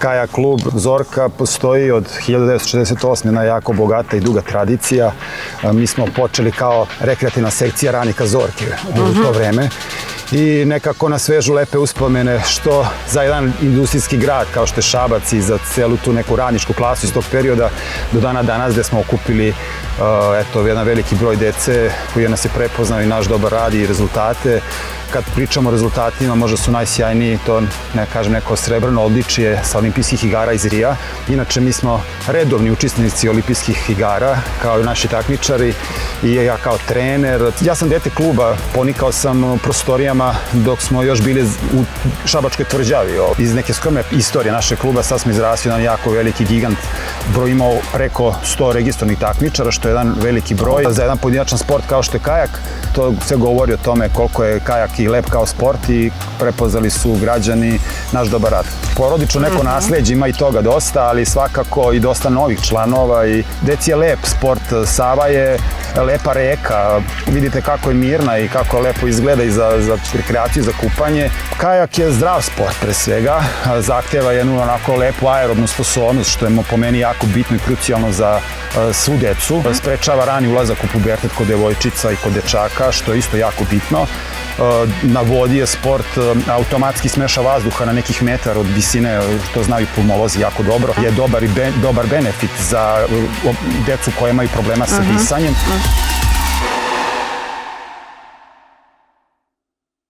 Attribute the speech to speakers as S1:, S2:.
S1: Kajak klub Zorka postoji od 1968. Jedna jako bogata i duga tradicija. Mi smo počeli kao rekreativna sekcija radnika Zorke u to vreme. I nekako na svežu lepe uspomene što za jedan industrijski grad kao što je Šabac i za celu tu neku radničku klasu iz tog perioda do dana danas gde smo okupili jedan veliki broj dece koji nas je prepoznao i naš dobar rad i rezultate. Kad pričamo o rezultatima, možda su najsjajniji to, ne kažem, neko srebrno odličje sa olimpijskih igara iz Rija. Inače, mi smo redovni učesnici olimpijskih igara kao i naši takmičari i ja kao trener. Ja sam dete kluba, ponikao sam u prostorijama dok smo još bili u Šabačkoj tvrđavi. Iz neke skromne istorije našeg kluba sad smo izrasli jedan jako veliki gigant. Brojimo preko 100 registrovanih takmičara, što je jedan veliki broj. Za jedan pojedinačan sport kao što je kajak, to sve govori o tome koliko je kajak i lep kao sport i prepoznali su građani naš dobar rad. Porodično neko nasleđe ima i toga dosta, ali svakako i dosta novih članova i deci je lep sport. Sava je lepa reka, vidite kako je mirna i kako lepo izgleda i za rekreaciju, za kupanje. Kajak je zdrav sport pre svega, zahteva jednu onako lepu aerobnu sposobnost, što je po meni jako bitno i krucijalno za svu decu. Sprečava rani ulazak u pubertet kod devojčica i kod dečaka, što je isto jako bitno. Na vodi je sport, automatski smeša vazduha na nekih metara od visine, to znaju pulmolozi jako dobro. Je dobar benefit za decu koja imaju problema sa disanjem.